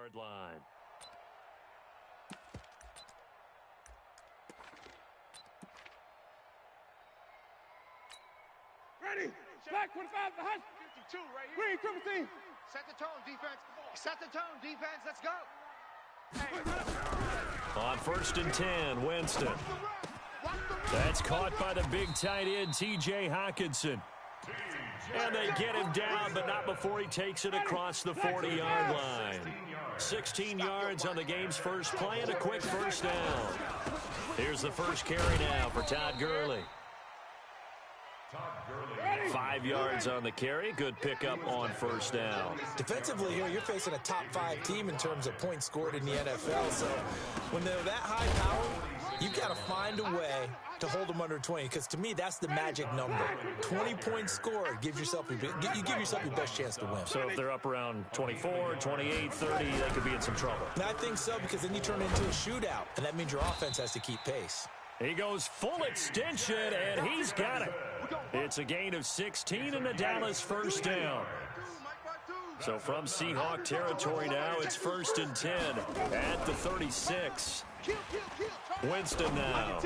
6-yard line. Ready, black 25 behind. 52 right here. Green, triple team. Set the tone, defense. Set the tone, defense. Let's go. On 1st and 10, Winston. That's caught by the big tight end, T.J. Hawkinson. And they get him down, but not before he takes it across the 40-yard line. 16 yards on the game's first play and a quick first down. Here's the first carry now for Todd Gurley. 5 yards on the carry. Good pickup on first down. Defensively here, you're facing a top 5 team in terms of points scored in the NFL. So when they're that high power, you got to find a way to hold them under 20, because to me, that's the magic number. 20 points scored gives yourself you give yourself your best chance to win. So if they're up around 24, 28, 30, they could be in some trouble. And I think so, because then you turn it into a shootout, and that means your offense has to keep pace. He goes full extension, and he's got it. It's a gain of 16 and a Dallas first down. So from Seahawk territory now, it's 1st and 10 at the 36. Winston now.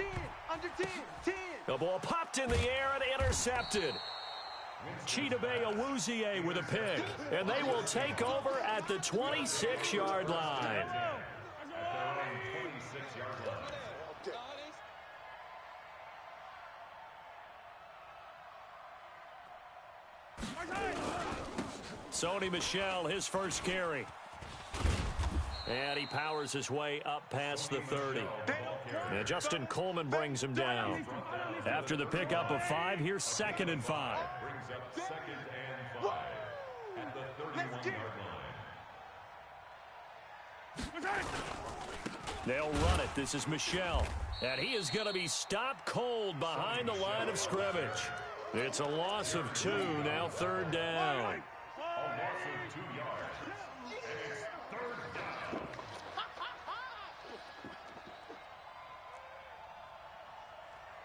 The ball popped in the air and intercepted. Chidobe Awuzie with a pick, and they will take over at the 26-yard line. Sony Michel, his first carry. And he powers his way up past the 30. Now Justin Coleman brings him down. After the pickup of 5, here's 2nd and 5. They'll run it. This is Michel. And he is going to be stopped cold behind the line of scrimmage. It's a loss of 2, now 3rd down.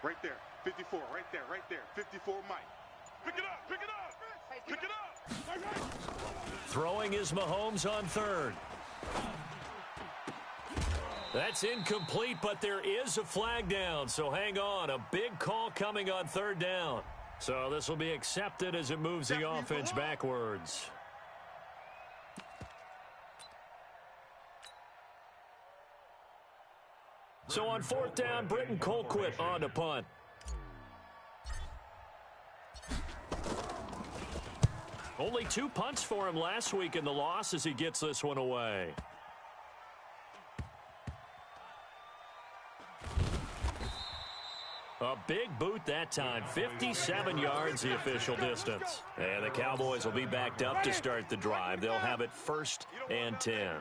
Right there, 54, right there, 54, Mike. Pick it up, pick it up, pick it up. Throwing is Mahomes on 3rd. That's incomplete, but there is a flag down, so hang on. A big call coming on 3rd down. So this will be accepted as it moves the offense backwards. So on 4th down, Britton Colquitt on to punt. Only 2 punts for him last week in the loss as he gets this one away. A big boot that time. 57 yards the official distance. And the Cowboys will be backed up to start the drive. They'll have it 1st and 10.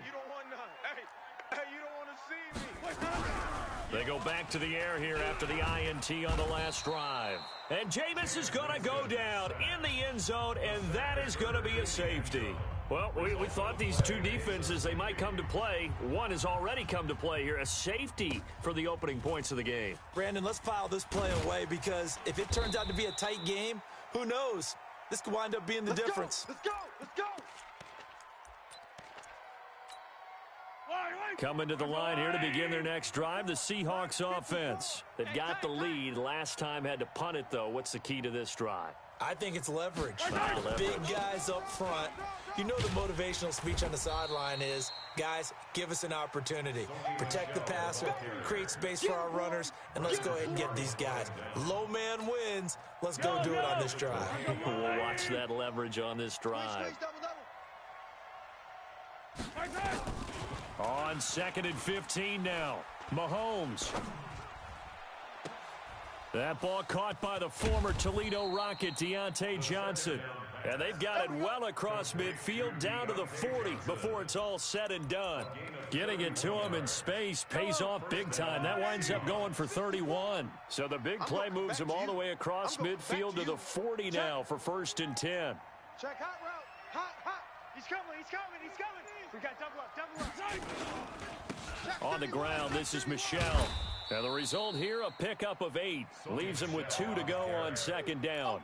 They go back to the air here after the INT on the last drive. And Jameis is going to go down in the end zone, and that is going to be a safety. Well, we thought these two defenses, they might come to play. One has already come to play here, a safety for the opening points of the game. Brandon, let's file this play away, because if it turns out to be a tight game, who knows? This could wind up being the difference. Let's go, let's go. Coming to the line here to begin their next drive, the Seahawks offense. They've got the lead. Last time had to punt it, though. What's the key to this drive? I think it's leverage. Big guys up front. You know the motivational speech on the sideline is, guys, give us an opportunity. Protect the passer, create space for our runners, and let's go ahead and get these guys. Low man wins. Let's go do it on this drive. We'll watch that leverage on this drive. On 2nd and 15 now. Mahomes. That ball caught by the former Toledo Rocket, Deontay Johnson. And they've got it well across midfield down to the 40 before it's all said and done. Getting it to him in space pays off big time. That winds up going for 31. So the big play moves him all the way across midfield to the 40 now for 1st and 10. Check hot route. Hot. He's coming. We got double up. On the ground, this is Michel. And the result here, a pickup of 8. Leaves him with 2 to go on 2nd down.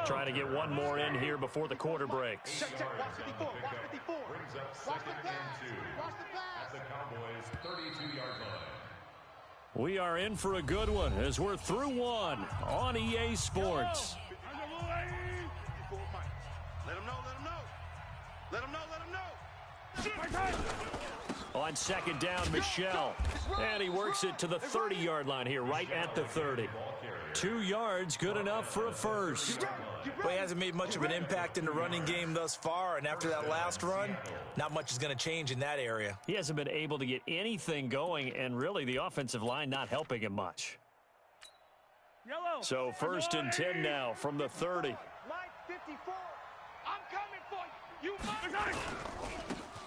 Trying to get one more in here before the quarter breaks. Check, watch 54, watch 54. Brings up Watch second the and pass, 2 watch the pass. at the Cowboys' 32-yard line. We are in for a good one as we're through one on EA Sports. 54 Mike. Let him know, let him know. Let him know, let him know. On second down, Michelle. And he works it to the 30-yard line here, right at the 30. 2 yards, good enough for a first. Well, he hasn't made much of an impact in the running game thus far, and after that last run, not much is going to change in that area. He hasn't been able to get anything going, and really the offensive line not helping him much. So first and 10 now from the 30. Mike 54. I'm coming for you. You Mike.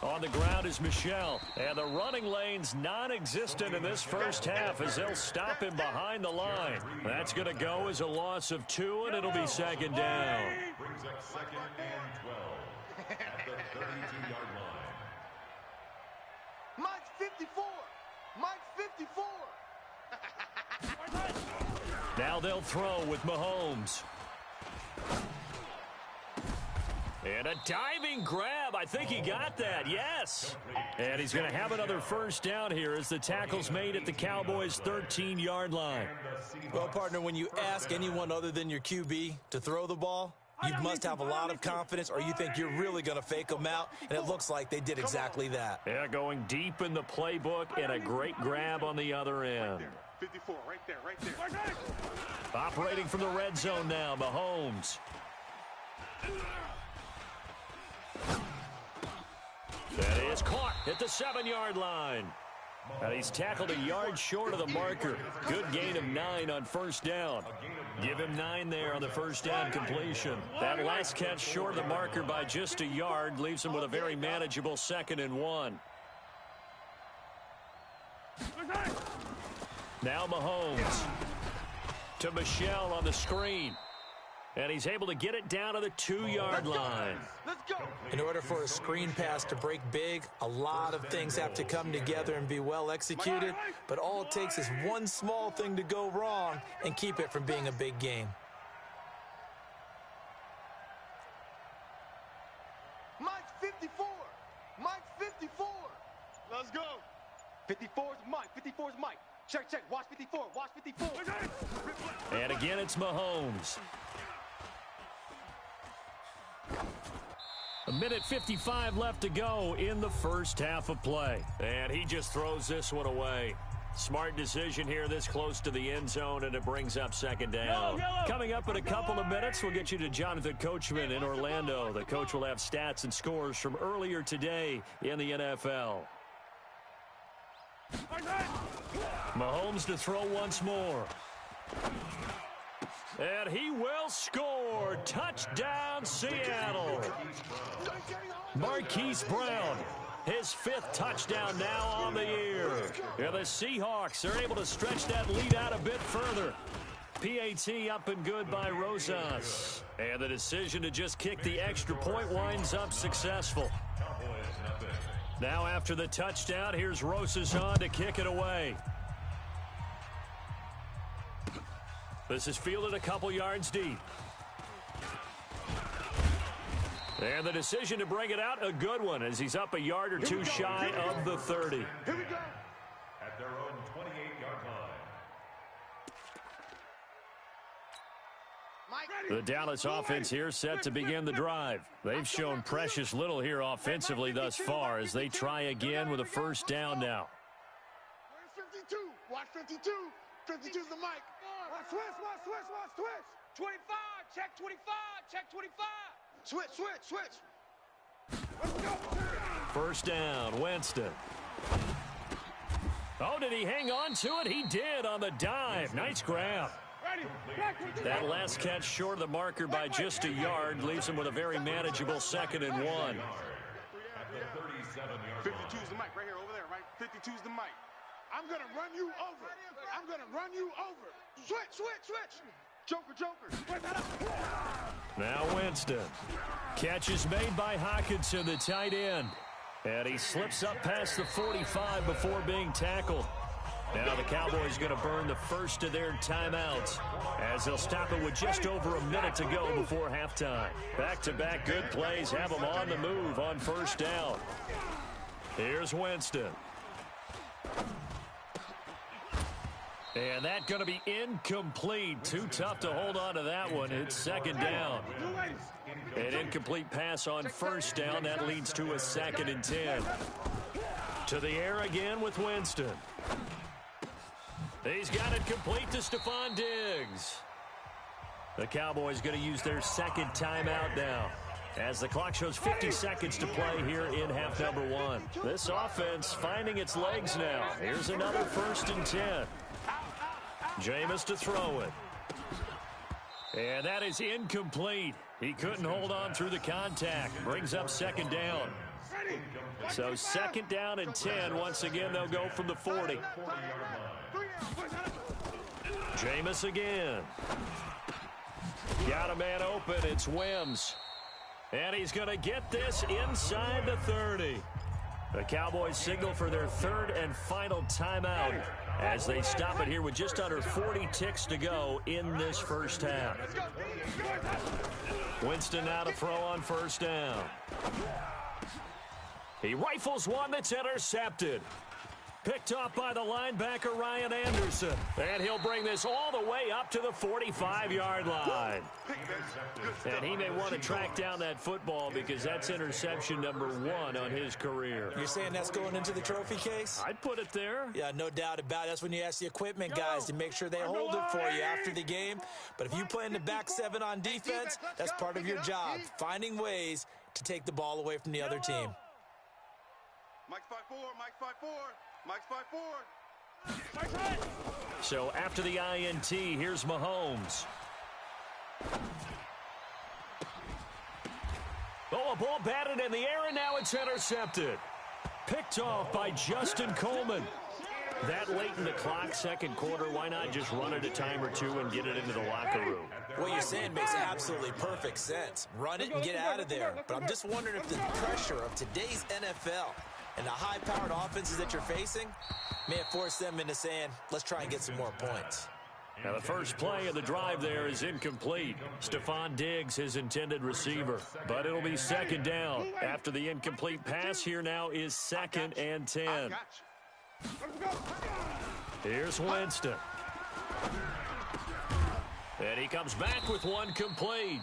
On the ground is Michelle, and the running lane's non-existent in this first half as they'll stop him behind the line. That's going to go as a loss of 2, and it'll be second down. Brings up second and 12 at the 32-yard line. Mike 54. Mike 54. Now they'll throw with Mahomes. And a diving grab. I think he got that, yes. And he's going to have another first down here as the tackle's made at the Cowboys' 13-yard line. Well, partner, when you ask anyone other than your QB to throw the ball, you must have a lot of confidence or you think you're really going to fake them out, and it looks like they did exactly that. Yeah, going deep in the playbook and a great grab on the other end. 54, right there, right there. Operating from the red zone now, Mahomes. That is caught at the 7-yard line. And he's tackled a yard short of the marker. Good gain of 9 on first down. Give him 9 there on the first down completion. That last catch short of the marker by just a yard leaves him with a very manageable 2nd and 1. Now Mahomes to Michelle on the screen. And he's able to get it down to the 2-yard line. Let's go. In order for a screen pass to break big, a lot of things have to come together and be well executed. But all it takes is one small thing to go wrong and keep it from being a big game. Mike 54. Mike 54. Let's go. 54's Mike. 54's Mike. Check, watch 54. Watch 54. And again, it's Mahomes. 1:55 left to go in the first half of play. And he just throws this one away. Smart decision here this close to the end zone, and it brings up second down. Coming up in a couple of minutes, we'll get you to Jonathan Coachman in Orlando. The coach will have stats and scores from earlier today in the NFL. Mahomes to throw once more. And he will score. Touchdown, Seattle. Marquise Brown, his 5th touchdown now on the year. And the Seahawks are able to stretch that lead out a bit further. PAT up and good by Rosas. And the decision to just kick the extra point winds up successful. Now after the touchdown, here's Rosas on to kick it away. This is fielded a couple yards deep. And the decision to bring it out, a good one, as he's up a yard or two shy of the 30. Here we go. At their own 28-yard line. The Dallas offense here set to begin the drive. They've shown precious little here offensively thus far as they try again with a first down now. Where's 52? Watch 52. 52's the mic. Watch switch. 25. Check 25. Check 25. Switch. Let's go. First down, Winston. Oh, did he hang on to it? He did on the dive. Nice grab. That last catch short of the marker by just a yard leaves him with a very manageable 2nd and 1. At the 37-yard 52's the mic right here, over there, right? 52's the mic. I'm going to run you over. Switch. Joker. Now Winston. Catch is made by Hockenson, the tight end. And he slips up past the 45 before being tackled. Now the Cowboys going to burn the first of their timeouts as they'll stop it with just over a minute to go before halftime. Back-to-back good plays have them on the move on first down. Here's Winston. And that going to be incomplete. Too tough to hold on to that one. It's second down. An incomplete pass on first down. That leads to a 2nd and 10. To the air again with Winston. He's got it complete to Stephon Diggs. The Cowboys going to use their second timeout now, as the clock shows 50 seconds to play here in half number 1. This offense finding its legs now. Here's another 1st and 10. Jameis to throw it. And that is incomplete. He couldn't hold on through the contact. Brings up second down. So second down and 10. Once again, they'll go from the 40. Jameis again. Got a man open. It's Wims. And he's going to get this inside the 30. The Cowboys signal for their 3rd and final timeout as they stop it here with just under 40 ticks to go in this first half. Winston now to throw on first down. He rifles one that's intercepted. Picked off by the linebacker, Ryan Anderson. And he'll bring this all the way up to the 45-yard line. And he may want to track down that football because that's interception number 1 on his career. You're saying that's going into the trophy case? I'd put it there. Yeah, no doubt about it. That's when you ask the equipment guys to make sure they hold it for you after the game. But if you play in the back 7 on defense, that's part of your job, finding ways to take the ball away from the other team. Mike's 5-4, Mike's 5-4. Mike's 5-4. So after the INT, here's Mahomes. Oh, a ball batted in the air, and now it's intercepted. Picked off by Justin Coleman. That late in the clock, second quarter, why not just run it a time or two and get it into the locker room? What you're saying makes absolutely perfect sense. Run it and get out of there. But I'm just wondering if the pressure of today's NFL and the high-powered offenses that you're facing may have forced them into saying, let's try and get some more points. Now the first play of the drive there is incomplete. Stephon Diggs, his intended receiver. But it'll be second down. After the incomplete pass, here now is 2nd and 10. Here's Winston. And he comes back with one complete.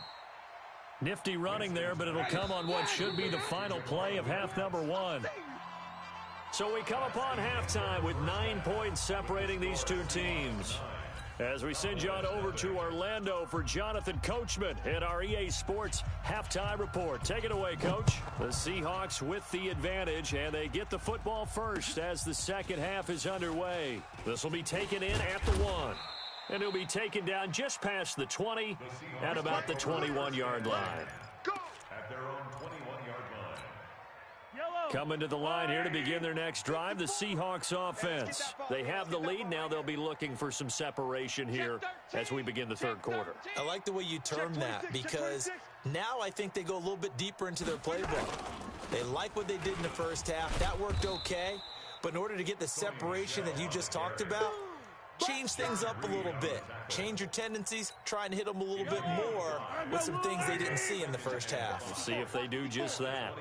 Nifty running there, but it'll come on what should be the final play of half number 1. So we come upon halftime with 9 points separating these two teams. As we send you on over to Orlando for Jonathan Coachman in our EA Sports Halftime Report. Take it away, Coach. The Seahawks with the advantage, and they get the football first as the second half is underway. This will be taken in at the 1. And it'll be taken down just past the 20 at about the 21-yard line. At their own 21-yard line. Coming to the line here to begin their next drive, the Seahawks offense. They have the lead. Now they'll be looking for some separation here as we begin the third quarter. I like the way you term that because now I think they go a little bit deeper into their playbook. They like what they did in the first half. That worked okay. But in order to get the separation that you just talked about, change things up a little bit. Change your tendencies. Try and hit them a little bit more with some things they didn't see in the first half. We'll see if they do just that.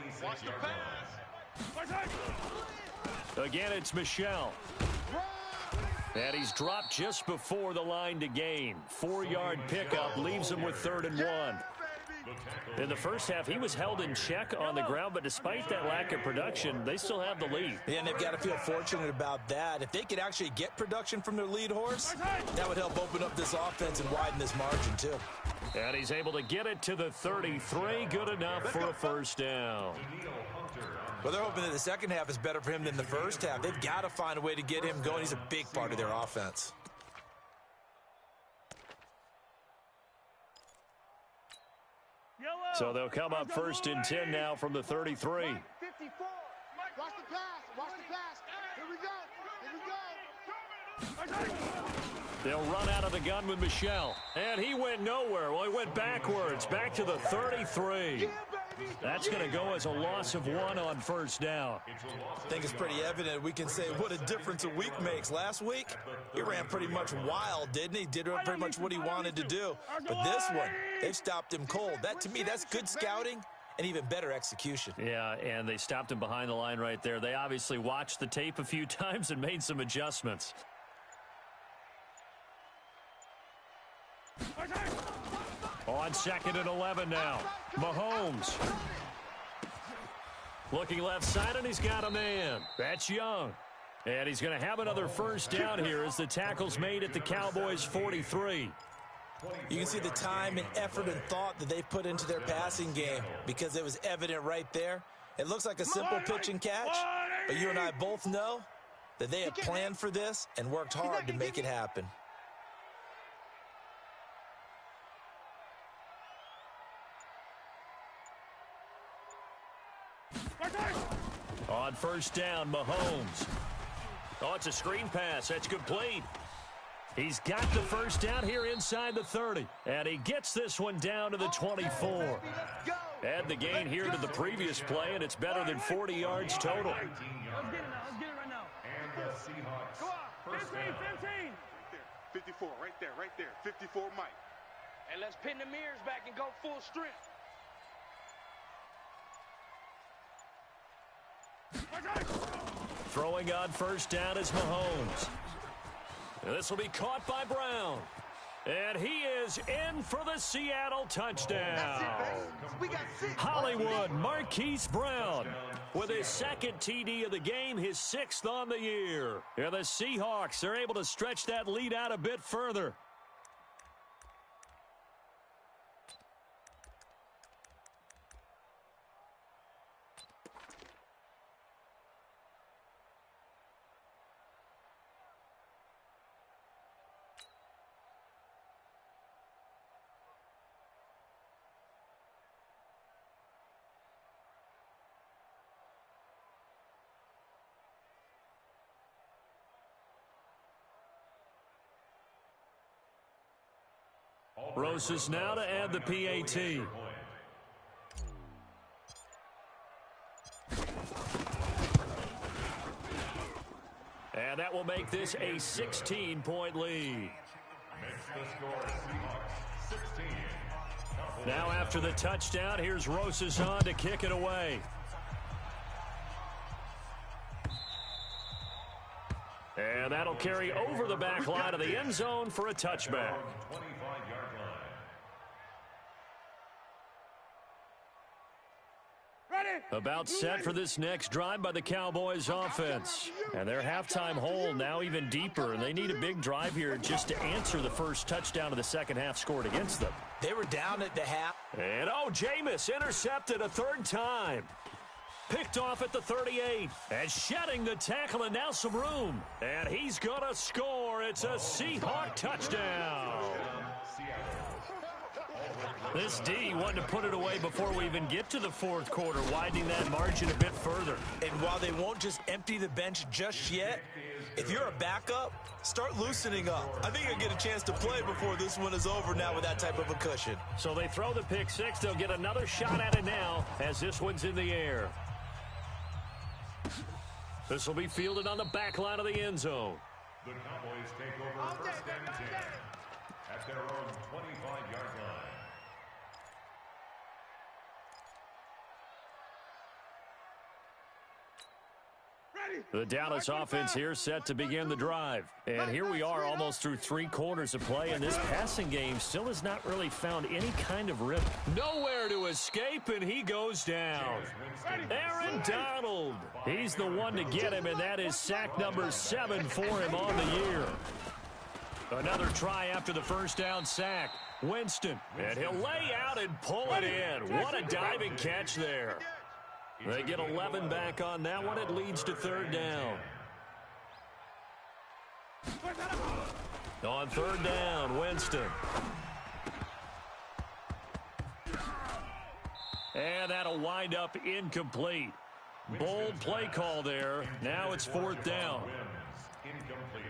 Again, it's Michel. And he's dropped just before the line to gain. 4-yard pickup leaves him with 3rd and 1. In the first half, he was held in check on the ground, but despite that lack of production, they still have the lead. Yeah, and they've got to feel fortunate about that. If they could actually get production from their lead horse, that would help open up this offense and widen this margin, too. And he's able to get it to the 33. Good enough for a first down. Well, they're hoping that the second half is better for him than the first half. They've got to find a way to get him going. He's a big part of their offense. So they'll come up 1st and 10 now from the 33. 54. Watch the pass. Watch the pass. Here we go. They'll run out of the gun with Michel. And he went nowhere. Well, he went backwards. Back to the 33. That's going to go as a loss of 1 on first down. I think it's pretty evident we can say what a difference a week makes. Last week, he ran pretty much wild, didn't he? Did pretty much what he wanted to do. But this one, they've stopped him cold. That, to me, that's good scouting and even better execution. Yeah, and they stopped him behind the line right there. They obviously watched the tape a few times and made some adjustments. On 2nd and 11 now. Mahomes. Looking left side, and he's got a man. That's Young. And he's going to have another first down here as the tackle's made at the Cowboys' 43. You can see the time and effort and thought that they put into their passing game because it was evident right there. It looks like a simple pitch and catch, but you and I both know that they have planned for this and worked hard to make it happen. On first down, Mahomes. Oh, it's a screen pass. That's complete. He's got the first down here inside the 30. And he gets this one down to the 24. Add the gain here to the previous play, and it's better than 40 yards total. Let's get it now. And the Seahawks. Go on. 15. 54, right there. 54, Mike. And let's pin the mirrors back and go full strength. Throwing on first down is Mahomes. This will be caught by Brown. And he is in for the Seattle touchdown. That's it, baby. We got 6. Hollywood Marquise Brown with his 2nd TD of the game, his 6th on the year. And the Seahawks are able to stretch that lead out a bit further. Rosas now to add the PAT. And that will make this a 16-point lead. Now after the touchdown, here's Rosas on to kick it away. And that'll carry over the back line of the end zone for a touchback. About set for this next drive by the Cowboys offense. And their halftime hole now even deeper, and they need a big drive here just to answer the first touchdown of the second half scored against them. They were down at the half. And Jameis intercepted a 3rd time. Picked off at the 38. And shedding the tackle, and now some room. And he's going to score. It's a Seahawk touchdown. This D wanted to put it away before we even get to the 4th quarter, widening that margin a bit further. And while they won't just empty the bench just yet, if you're a backup, start loosening up. I think you'll get a chance to play before this one is over now with that type of a cushion. So they throw the pick 6. They'll get another shot at it now as this one's in the air. This will be fielded on the back line of the end zone. The Cowboys take over first and 10 at their own 25-yard line. The Dallas offense here set to begin the drive. And here we are almost through 3 quarters of play, and this passing game still has not really found any kind of rhythm. Nowhere to escape, and he goes down. Aaron Donald. He's the one to get him, and that is sack number 7 for him on the year. Another try after the first down sack. Winston, and he'll lay out and pull it in. What a diving catch there. They get 11 back on that one. It leads to 3rd down. On 3rd down, Winston. And that'll wind up incomplete. Bold play call there. Now it's 4th down. Incomplete.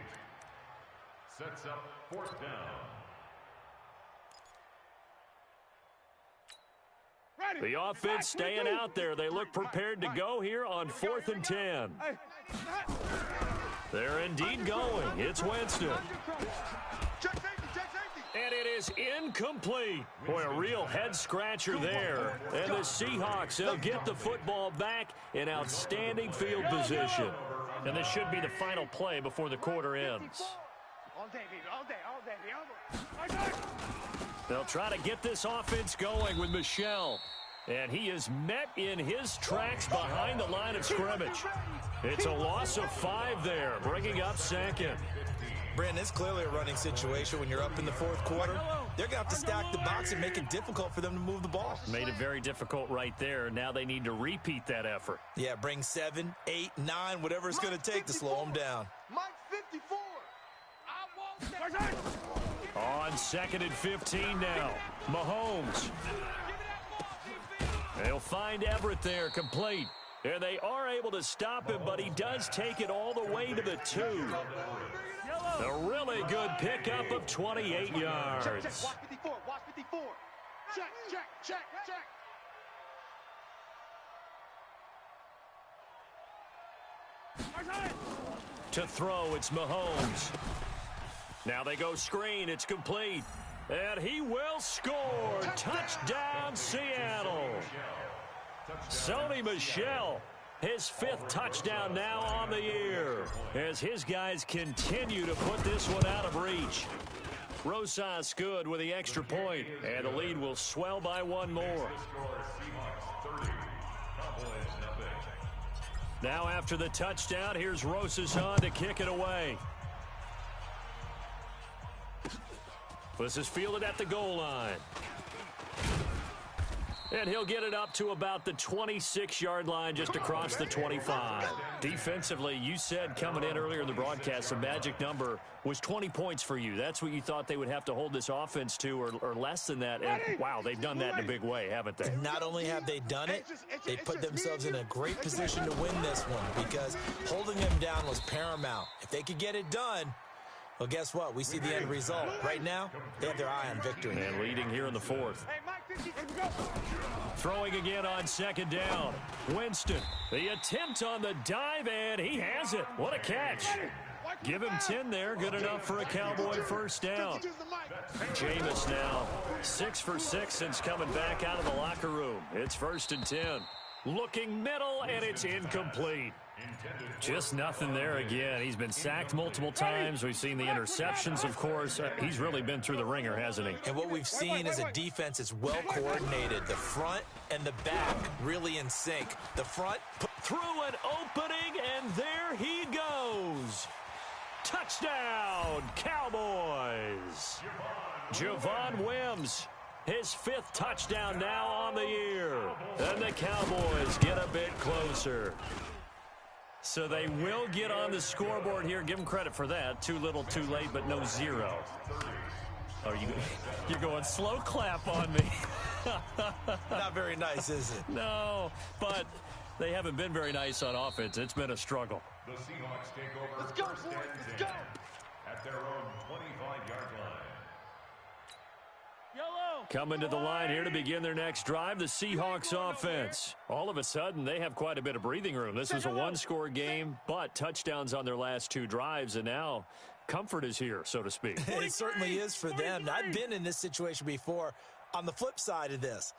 Sets up 4th down. The offense staying out there. They look prepared to go here on 4th and 10. They're indeed going. It's Winston. And it is incomplete. Boy, a real head-scratcher there. And the Seahawks, they'll get the football back in outstanding field position. And this should be the final play before the quarter ends. All day, baby. All day, all day. All day. They'll try to get this offense going with Michel. And he is met in his tracks behind the line of scrimmage. It's a loss of 5 there, bringing up 2nd. Brandon, it's clearly a running situation when you're up in the 4th quarter. They're going to have to stack the box and make it difficult for them to move the ball. Made it very difficult right there. Now they need to repeat that effort. Yeah, bring 7, 8, 9, whatever it's going to take to slow them down. Mike 54. I want that. On 2nd and 15 now. Mahomes. They'll find Everett there, complete. And they are able to stop him, but he does take it all the way to the 2. A really good pickup of 28 yards. Check, watch 54, watch 54. Check. To throw, it's Mahomes. Now they go screen, it's complete. And he will score. Touchdown, Seattle. Sony Michel, his 5th touchdown now on the year, as his guys continue to put this one out of reach. Rosas good with the extra point, and the lead will swell by 1 more. Now after the touchdown, here's Rosas on to kick it away. This is fielded at the goal line. And he'll get it up to about the 26-yard line, just across the 25. Defensively, you said coming in earlier in the broadcast, the magic number was 20 points for you. That's what you thought they would have to hold this offense to, or less than that. And, wow, they've done that in a big way, haven't they? Not only have they done it, they put themselves in a great position to win this one, because holding them down was paramount. If they could get it done, well, guess what? We see the end result. Right now, they have their eye on victory. And leading here in the 4th. Throwing again on 2nd down. Winston, the attempt on the dive, and he has it. What a catch. Give him 10 there. Good enough for a Cowboy first down. Jameis now 6 for 6 since coming back out of the locker room. It's 1st and 10. Looking middle, and it's incomplete. Just nothing there again. He's been sacked multiple times. We've seen the interceptions, of course. He's really been through the ringer, hasn't he? And what we've seen is a defense that's well coordinated. The front and the back really in sync. The front through an opening, and there he goes. Touchdown, Cowboys. Javon Wims, his 5th touchdown now on the year. And the Cowboys get a bit closer. So they will get on the scoreboard here. Give them credit for that. Too little, too late, but no 0. Oh, you're going slow clap on me. Not very nice, is it? No, but they haven't been very nice on offense. It's been a struggle. The Seahawks take over. Let's go, boys. Let's go. At their own 25-yard line. Coming to the line here to begin their next drive, the Seahawks offense. All of a sudden, they have quite a bit of breathing room. This was a 1-score game, but touchdowns on their last 2 drives, and now comfort is here, so to speak. It certainly is for them. I've been in this situation before on the flip side of this.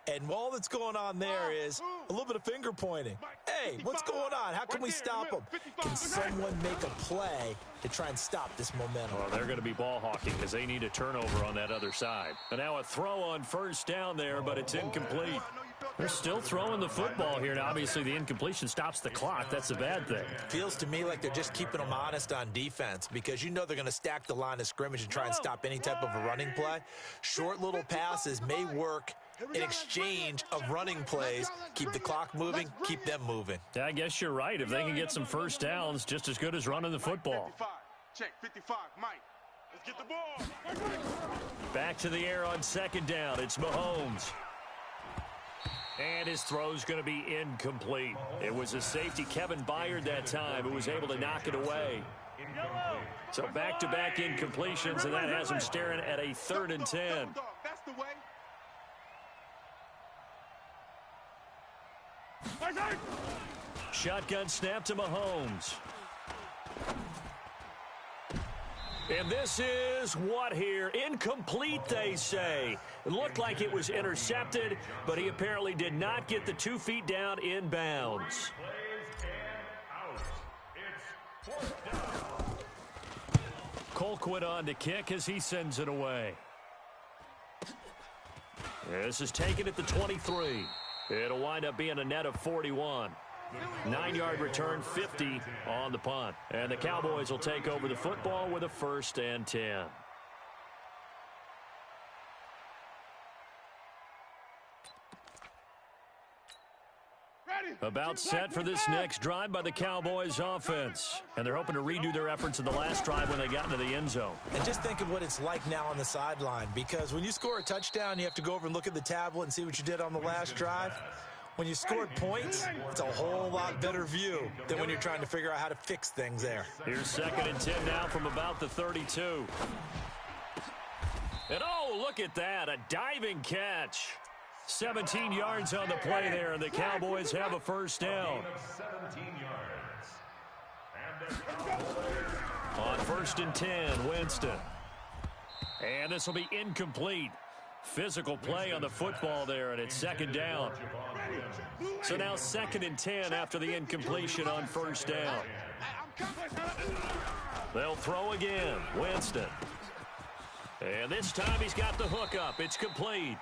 And all that's going on there is a little bit of finger pointing. Hey, what's going on? How can we stop them? Can someone make a play to try and stop this momentum? Well, they're going to be ball hawking because they need a turnover on that other side. And now a throw on 1st down there, but it's incomplete. They're still throwing the football here. Now, obviously, the incompletion stops the clock. That's a bad thing. Feels to me like they're just keeping them honest on defense, because you know they're going to stack the line of scrimmage and try and stop any type of a running play. Short little passes may work in exchange of running plays. Keep the clock moving, keep them moving. Yeah, I guess you're right. If they can get some first downs, just as good as running the football. 55. Check, 55, Mike. Let's get the ball. Back to the air on 2nd down. It's Mahomes. And his throw's going to be incomplete. It was a safety, Kevin Byard, that time, who was able to knock it away. So back-to-back incompletions, and that has him staring at a 3rd and 10. That's the way. shotgun snap to Mahomes. And this is what here? Incomplete, they say. It looked like it was intercepted, but he apparently did not get the 2 feet down in bounds. Colquitt on to kick as he sends it away. This is taken at the 23. It'll wind up being a net of 41. 9-yard return, 50 on the punt. And the Cowboys will take over the football with a 1st and 10. About set for this next drive by the Cowboys offense. And they're hoping to redo their efforts in the last drive when they got into the end zone. And just think of what it's like now on the sideline, because when you score a touchdown, you have to go over and look at the tablet and see what you did on the last drive. When you scored points, it's a whole lot better view than when you're trying to figure out how to fix things there. Here's 2nd and 10 now from about the 32. And oh, look at that, a diving catch. 17 yards on the play there, and the Cowboys have a 1st down. 17 yards. On 1st and 10, Winston. And this will be incomplete. Physical play on the football there, and it's 2nd down. So now 2nd and 10 after the incompletion on 1st down. They'll throw again. Winston. And this time he's got the hook up. It's complete.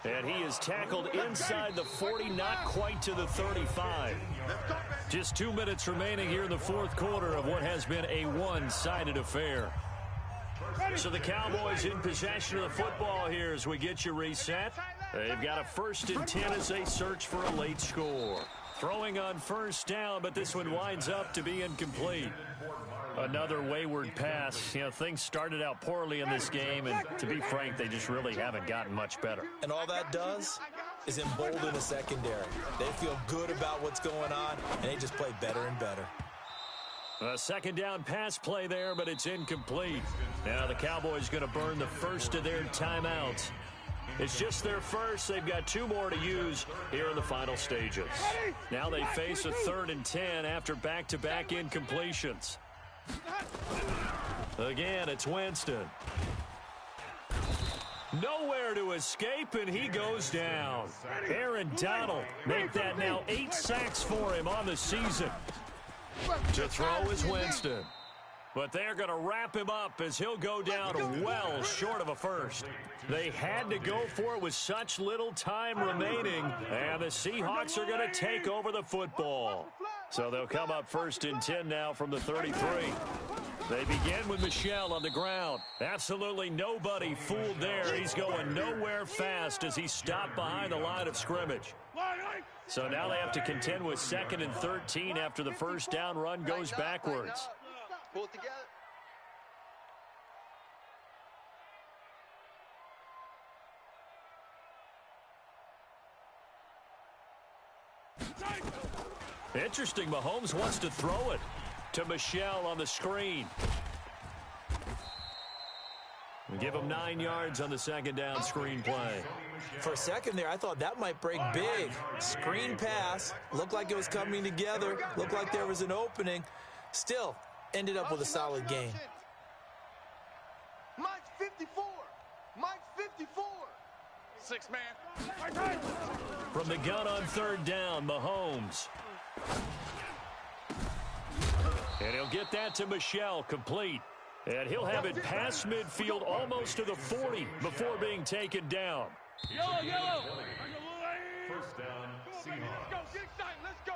And he is tackled inside the 40, not quite to the 35. Just 2 minutes remaining here in the 4th quarter of what has been a one-sided affair. So the Cowboys in possession of the football here as we get you reset. They've got a 1st and 10 as they search for a late score. Throwing on 1st down, but this one winds up to be incomplete. Another wayward pass. You know, things started out poorly in this game, and to be frank, they just really haven't gotten much better. And all that does is embolden the secondary. They feel good about what's going on, and they just play better and better. A 2nd down pass play there, but it's incomplete. Now the Cowboys going to burn the 1st of their timeouts. It's just their 1st. They've got 2 more to use here in the final stages. Now they face a 3rd and 10 after back-to-back incompletions. Again, it's Winston. Nowhere to escape, and he goes down. Aaron Donald make that now 8 sacks for him on the season. To throw is Winston. But they're going to wrap him up as he'll go down well short of a 1st. They had to go for it with such little time remaining, and the Seahawks are going to take over the football. So they'll come up 1st and 10 now from the 33. They begin with Michel on the ground. Absolutely nobody fooled there. He's going nowhere fast as he stopped behind the line of scrimmage. So now they have to contend with 2nd and 13 after the 1st down run goes backwards. Pull it together. Interesting, Mahomes wants to throw it to Michel on the screen. Give him 9 yards on the 2nd down screen play. For a second there, I thought that might break big. Screen pass, looked like it was coming together, looked like there was an opening. Still, ended up with a solid game. Mike's 54. Mike's 54. 6 man. From the gun on 3rd down, Mahomes. And he'll get that to Michel, complete. And he'll have it past midfield almost to the 40 before being taken down. First down, Seahawks. Let's go, get excited. Let's go.